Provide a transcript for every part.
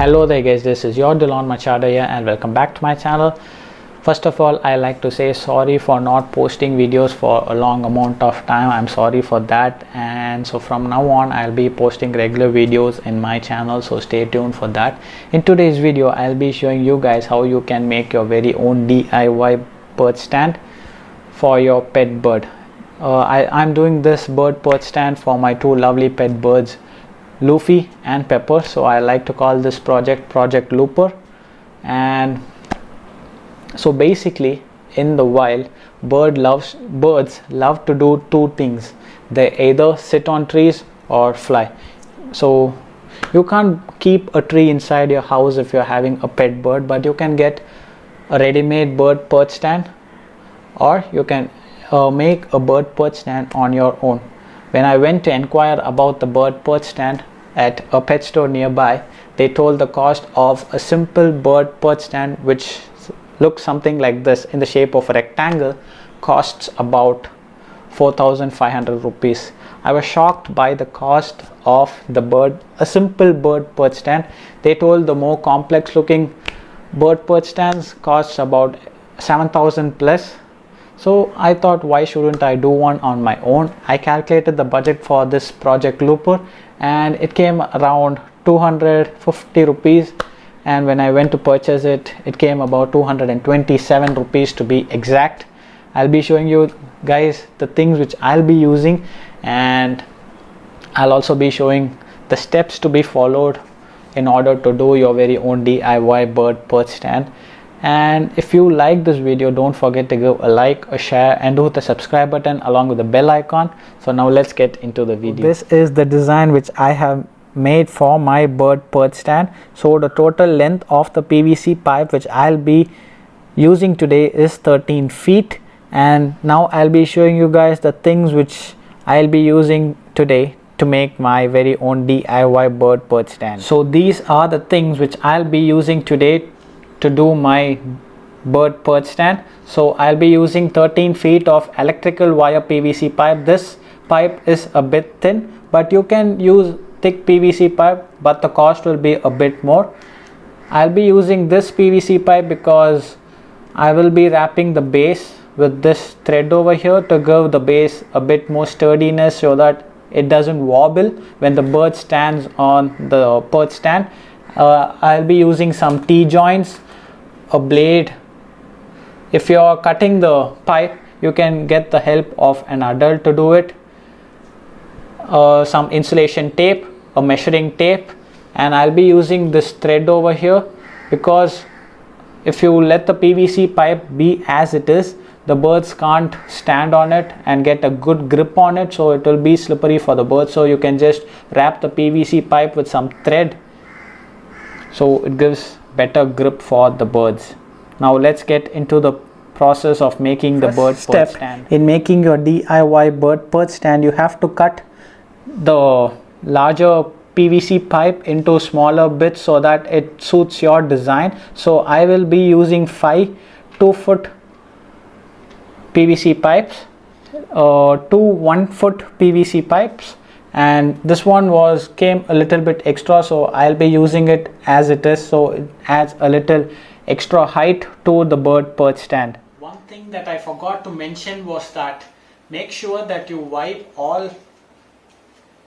Hello there guys, this is your Delon Machado here and welcome back to my channel. First of all, I like to say sorry for not posting videos for a long amount of time. I'm sorry for that, and so from now on I'll be posting regular videos in my channel, so stay tuned for that. In today's video I'll be showing you guys how you can make your very own DIY bird stand for your pet bird. I'm doing this bird perch stand for my two lovely pet birds, Luffy and Pepper, so I like to call this Project Looper. And so basically in the wild, birds love to do two things. They either sit on trees or fly. So you can't keep a tree inside your house if you're having a pet bird, but you can get a ready-made bird perch stand, or you can make a bird perch stand on your own. When I went to inquire about the bird perch stand at a pet store nearby, they told the cost of a simple bird perch stand, which looks something like this in the shape of a rectangle, costs about 4,500 rupees. I was shocked by the cost of a simple bird perch stand. They told the more complex looking bird perch stands costs about 7,000 plus. So I thought, why shouldn't I do one on my own? I calculated the budget for this Project Looper and it came around 250 rupees, and when I went to purchase it, it came about 227 rupees to be exact. I'll be showing you guys the things which I'll be using, and I'll also be showing the steps to be followed in order to do your very own DIY bird perch stand. And if you like this video, don't forget to give a like, a share, and do the subscribe button along with the bell icon. So now let's get into the video. This is the design which I have made for my bird perch stand. So the total length of the PVC pipe which I'll be using today is 13 feet, and now I'll be showing you guys the things which I'll be using today to make my very own DIY bird perch stand. So these are the things which I'll be using today to do my bird perch stand. So I'll be using 13 feet of electrical wire PVC pipe. This pipe is a bit thin, but you can use thick PVC pipe, but the cost will be a bit more. I'll be using this PVC pipe because I will be wrapping the base with this thread over here to give the base a bit more sturdiness so that it doesn't wobble when the bird stands on the perch stand. I'll be using some T-joints, a blade. If you're cutting the pipe, you can get the help of an adult to do it. Some insulation tape, a measuring tape, and I'll be using this thread over here because if you let the PVC pipe be as it is, the birds can't stand on it and get a good grip on it, so it will be slippery for the birds. So you can just wrap the PVC pipe with some thread, so it gives better grip for the birds. Now let's get into the process of making the bird perch stand. In making your DIY bird perch stand, you have to cut the larger PVC pipe into smaller bits so that it suits your design. So I will be using 5 2-foot PVC pipes, 2 1-foot PVC pipes, and this one came a little bit extra, so I'll be using it as it is, so it adds a little extra height to the bird perch stand. One thing that I forgot to mention was that make sure that you wipe all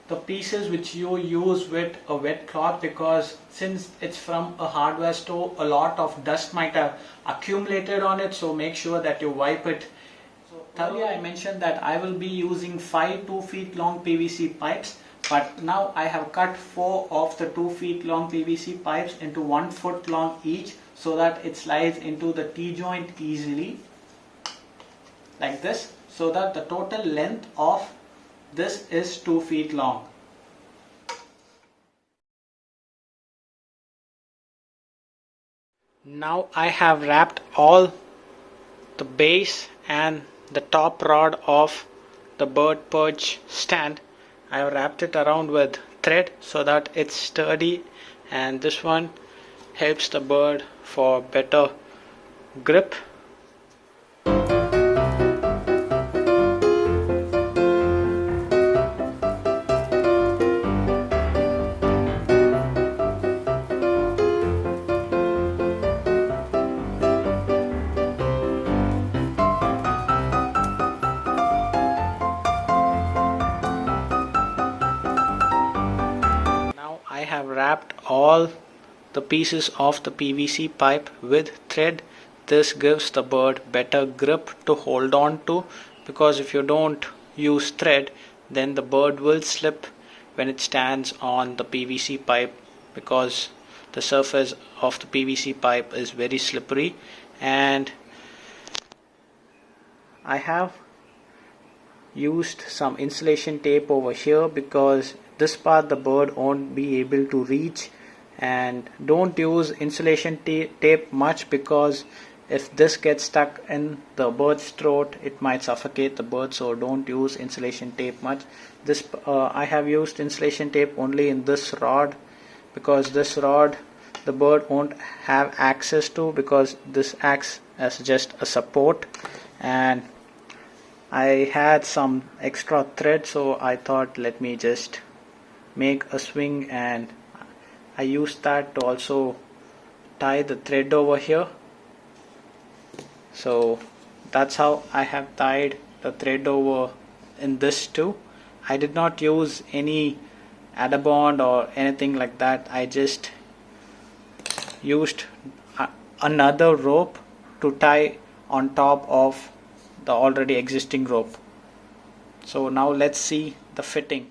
the pieces which you use with a wet cloth, because since it's from a hardware store, a lot of dust might have accumulated on it, so make sure that you wipe it. Earlier I mentioned that I will be using 5 2 feet long PVC pipes, but now I have cut 4 of the 2 feet long PVC pipes into 1 foot long each, so that it slides into the T-joint easily like this, so that the total length of this is 2 feet long. Now I have wrapped all the base and the top rod of the bird perch stand. I have wrapped it around with thread so that it's sturdy, and this one helps the bird for better grip. wrapped all the pieces of the PVC pipe with thread. This gives the bird better grip to hold on to, because if you don't use thread, then the bird will slip when it stands on the PVC pipe, because the surface of the PVC pipe is very slippery. And I have used some insulation tape over here, because this part the bird won't be able to reach. And don't use insulation tape much, because if this gets stuck in the bird's throat, it might suffocate the bird. So don't use insulation tape much. This I have used insulation tape only in this rod, because this rod the bird won't have access to, because this acts as just a support. And I had some extra thread, so I thought let me just make a swing, and I used that to also tie the thread over here. So that's how I have tied the thread over in this too. I did not use any Adabond or anything like that. I just used another rope to tie on top of the already existing rope. So now let's see the fitting.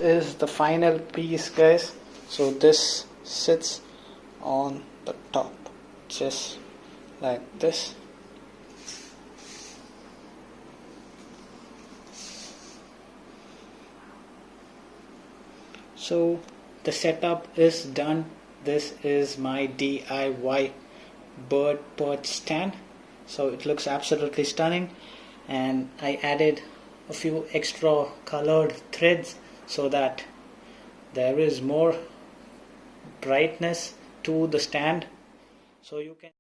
Is the final piece, guys. So this sits on the top just like this. So the setup is done. This is my DIY bird perch stand. So it looks absolutely stunning, and I added a few extra colored threads so that there is more brightness to the stand. So you can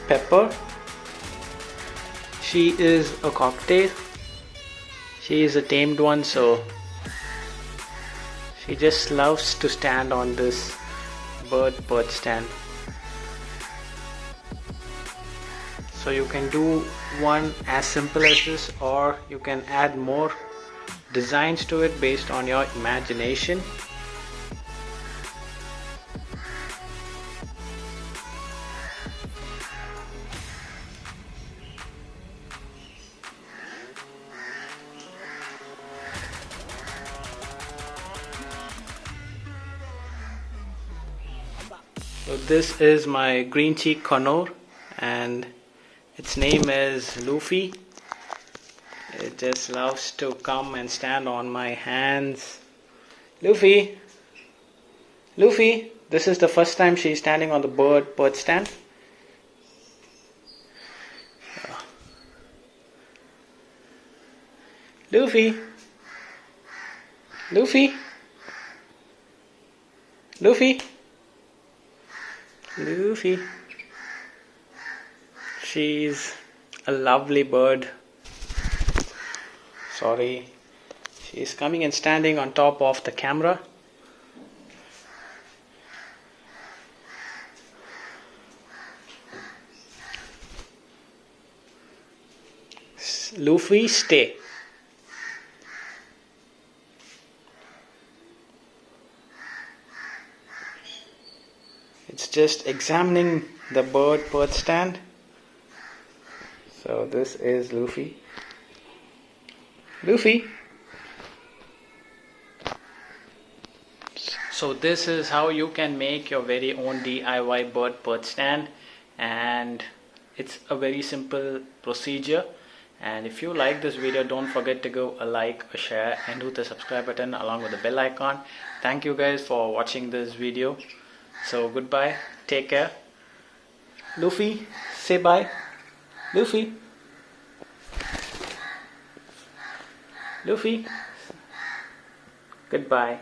Pepper. She is a cocktail. She is a tamed one, so she just loves to stand on this bird perch stand. So you can do one as simple as this, or you can add more designs to it based on your imagination. So this is my green cheek conure, and its name is Luffy. It just loves to come and stand on my hands. Luffy! Luffy! This is the first time she's standing on the bird perch stand. Luffy! Luffy! Luffy. Luffy. She's a lovely bird. Sorry. She's coming and standing on top of the camera. Luffy, stay. It's just examining the bird stand. So this is Luffy. Luffy. So this is how you can make your very own DIY bird stand, and it's a very simple procedure. And if you like this video, don't forget to give a like, a share, and do the subscribe button along with the bell icon. Thank you guys for watching this video. So goodbye, take care. Luffy, say bye. Luffy. Luffy. Goodbye.